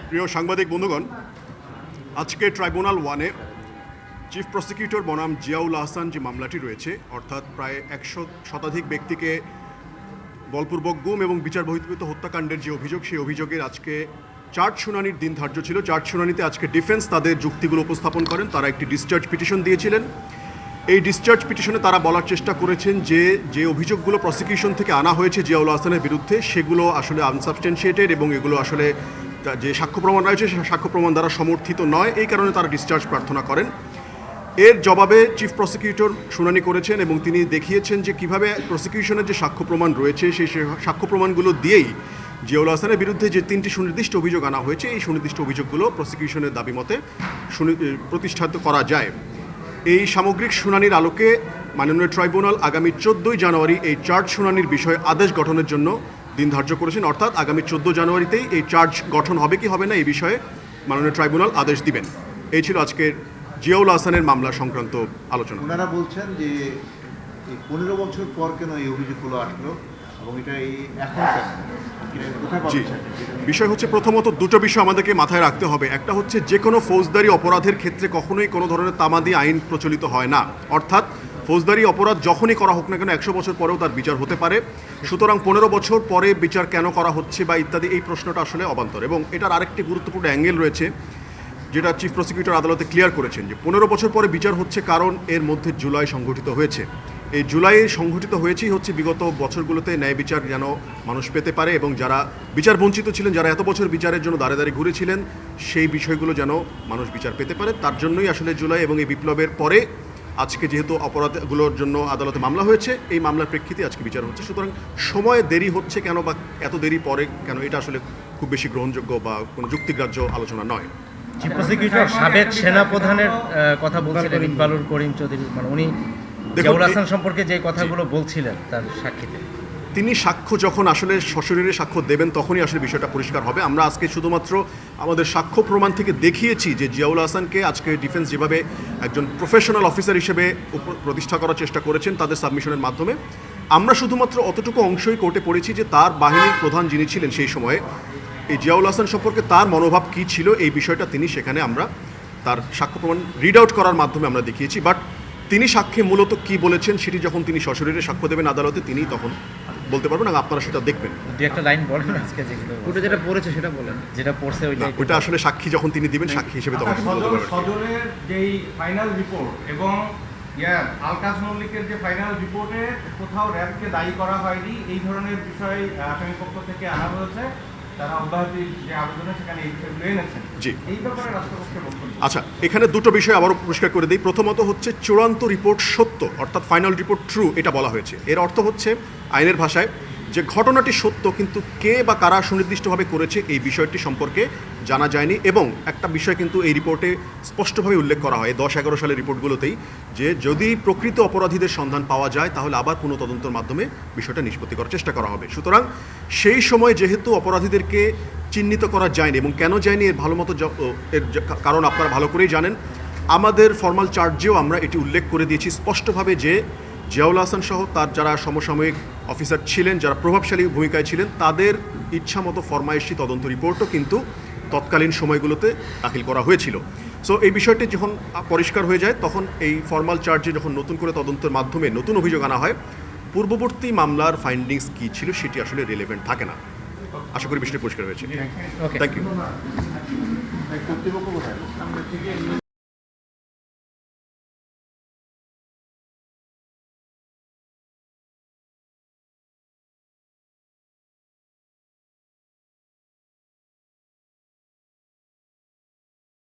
প্রিয় সাংবাদিক বন্ধুগণ, আজকে ট্রাইব্যুনাল ওয়ানে চিফ প্রসিকিউটর বনাম জিয়াউল আহসান যে মামলাটি রয়েছে, অর্থাৎ প্রায় 100 শতাধিক ব্যক্তিকে বলপূর্বক গুম এবং বিচার বহির্ভূত হত্যাকাণ্ডের যে অভিযোগ, সেই অভিযোগের আজকে চার্জ শুনানির দিন ধার্য ছিল। চার্জ শুনানিতে আজকে ডিফেন্স তাদের যুক্তিগুলো উপস্থাপন করেন। তারা একটি ডিসচার্জ পিটিশন দিয়েছিলেন। এই ডিসচার্জ পিটিশনে তারা বলার চেষ্টা করেছেন যে অভিযোগগুলো প্রসিকিউশন থেকে আনা হয়েছে জিয়াউল আহসানের বিরুদ্ধে, সেগুলো আসলে আনসাবস্টেন্সিয়েটেড এবং এগুলো আসলে যে সাক্ষ্য প্রমাণ রয়েছে সে সাক্ষ্য প্রমাণ দ্বারা সমর্থিত নয়। এই কারণে তারা ডিসচার্জ প্রার্থনা করেন। এর জবাবে চিফ প্রসিকিউটর শুনানি করেছেন এবং তিনি দেখিয়েছেন যে কিভাবে প্রসিকিউশনের যে সাক্ষ্য প্রমাণ রয়েছে সেই সাক্ষ্য প্রমাণগুলো দিয়েই জিয়াউল আহসানের বিরুদ্ধে যে 3টি সুনির্দিষ্ট অভিযোগ আনা হয়েছে, এই সুনির্দিষ্ট অভিযোগগুলো প্রসিকিউশনের দাবি মতে প্রতিষ্ঠিত করা যায়। এই সামগ্রিক শুনানির আলোকে মাননীয় ট্রাইব্যুনাল আগামী 14 জানুয়ারি এই চার্জ শুনানির বিষয়ে আদেশ গঠনের জন্য দিন ধার্য করেছেন। অর্থাৎ আগামী 14 জানুয়ারিতেই এই চার্জ গঠন হবে কি হবে না এই বিষয়ে মাননীয় ট্রাইব্যুনাল আদেশ দিবেন। এই ছিল আজকের জিয়াউল আহসানের মামলা সংক্রান্ত আলোচনা। ওনারা বলছেন যে 15 বছর পর কেন এই অভিযোগগুলো আসলো এবং এটা এখন জি, বিষয় হচ্ছে প্রথমত দুটো বিষয় আমাদেরকে মাথায় রাখতে হবে। একটা হচ্ছে যে কোনো ফৌজদারি অপরাধের ক্ষেত্রে কখনোই কোনো ধরনের তামাদি আইন প্রচলিত হয় না। অর্থাৎ ফৌজদারি অপরাধ যখনই করা হোক না কেন 100 বছর পরেও তার বিচার হতে পারে। সুতরাং 15 বছর পরে বিচার কেন করা হচ্ছে বা ইত্যাদি, এই প্রশ্নটা আসলে অবান্তর। এবং এটার আরেকটি গুরুত্বপূর্ণ অ্যাঙ্গেল রয়েছে যেটা চিফ প্রসিকিউটর আদালতে ক্লিয়ার করেছেন যে 15 বছর পরে বিচার হচ্ছে কারণ এর মধ্যে জুলাই সংঘটিত হয়েছে। এই জুলাই সংঘটিত হয়েছেই হচ্ছে বিগত বছরগুলোতে ন্যায় বিচার যেন মানুষ পেতে পারে এবং যারা বিচার বঞ্চিত ছিলেন, যারা এত বছর বিচারের জন্য দাঁড়ে দাঁড়িয়ে ঘুরেছিলেন, সেই বিষয়গুলো যেন মানুষ বিচার পেতে পারে। তার জন্যই আসলে জুলাই এবং এই বিপ্লবের পরে আজকে যেহেতু অপরাধগুলোর জন্য আদালতে মামলা হয়েছে, এই মামলার প্রেক্ষিতে আজকে বিচার হচ্ছে। সুতরাং সময়ে দেরি হচ্ছে কেন বা এত দেরি পরে কেন, এটা আসলে খুব বেশি গ্রহণযোগ্য বা কোনো যুক্তিগ্রাহ্য আলোচনা নয়। চিফ প্রসিকিউটর সাবেক সেনাপ্রধানের কথা বলছিলেন, ইকবালুর করিম চৌধুরী, মানে উনি জিয়াউল আহসান সম্পর্কে যে কথাগুলো বলছিলেন তার সাক্ষীতে তিনি সাক্ষ্য যখন আসলে সশরীরে সাক্ষ্য দেবেন তখনই আসলে বিষয়টা পরিষ্কার হবে। আমরা আজকে শুধুমাত্র আমাদের সাক্ষ্য প্রমাণ থেকে দেখিয়েছি যে জিয়াউল আহসানকে আজকে ডিফেন্স যেভাবে একজন প্রফেশনাল অফিসার হিসেবে প্রতিষ্ঠা করার চেষ্টা করেছেন তাদের সাবমিশনের মাধ্যমে। আমরা শুধুমাত্র অতটুকু অংশই কোর্টে পড়েছি যে তার বাহিনীর প্রধান যিনি ছিলেন সেই সময়ে, এই জিয়াউল আহসান সম্পর্কে তার মনোভাব কী ছিল, এই বিষয়টা তিনি সেখানে আমরা তার সাক্ষ্য প্রমাণ রিড আউট করার মাধ্যমে আমরা দেখিয়েছি। বাট তিনি সাক্ষ্যে মূলত কী বলেছেন সেটি যখন তিনি সশরীরে সাক্ষ্য দেবেন আদালতে, তিনি তখন বলতে পারবেন এবং আপনারা সেটা দেখবেন। একটা লাইন বলেন আজকে যেগুলো যেটা পড়েছে সেটা বলেন, যেটা পড়ছে ওইটা আসলে সাক্ষী যখন তিনি দিবেন সাক্ষী হিসেবে তখন সদরের যেই ফাইনাল রিপোর্ট এবং আলকাজ মল্লিকের যে ফাইনাল রিপোর্টে কোথাও র্যাবকে দায়ী করা হয়নি, এই ধরনের বিষয় আসামি পক্ষ থেকে আনা হয়েছে। তারা অব্যাহতির যে আবেদনে সেখানে এই বিষয়গুলো এনেছেন। জি, এই ব্যাপারে রাষ্ট্রপক্ষের বক্তব্য। আচ্ছা, এখানে দুটো বিষয় আবারও পরিষ্কার করে দিই। প্রথমত হচ্ছে চূড়ান্ত রিপোর্ট সত্য, অর্থাৎ ফাইনাল রিপোর্ট ট্রু, এটা বলা হয়েছে। এর অর্থ হচ্ছে আইনের ভাষায় যে ঘটনাটি সত্য কিন্তু কে বা কারা সুনির্দিষ্টভাবে করেছে এই বিষয়টি সম্পর্কে জানা যায়নি। এবং একটা বিষয় কিন্তু এই রিপোর্টে স্পষ্টভাবে উল্লেখ করা হয় 10-11 সালের রিপোর্টগুলোতেই, যে যদি প্রকৃত অপরাধীদের সন্ধান পাওয়া যায় তাহলে আবার পুনঃ তদন্তের মাধ্যমে বিষয়টা নিষ্পত্তি করার চেষ্টা করা হবে। সুতরাং সেই সময় যেহেতু অপরাধীদেরকে চিহ্নিত করা যায়নি এবং কেন যায়নি এর ভালো মতো এর কারণ আপনারা ভালো করেই জানেন। আমাদের ফর্মাল চার্জেও আমরা এটি উল্লেখ করে দিয়েছি স্পষ্টভাবে যে জিয়াউল আহসান সহ তার যারা সমসাময়িক অফিসার ছিলেন, যারা প্রভাবশালী ভূমিকায় ছিলেন, তাদের ইচ্ছামতো ফরমায়েশি তদন্ত রিপোর্টও কিন্তু তৎকালীন সময়গুলোতে দাখিল করা হয়েছিল। সো এই বিষয়টি যখন পরিষ্কার হয়ে যায় তখন এই ফর্মাল চার্জে যখন নতুন করে তদন্তের মাধ্যমে নতুন অভিযোগ আনা হয়, পূর্ববর্তী মামলার ফাইন্ডিংস কী ছিল সেটি আসলে রিলেভেন্ট থাকে না। আশা করি বিষয়টি পরিষ্কার হয়েছে। Thank you.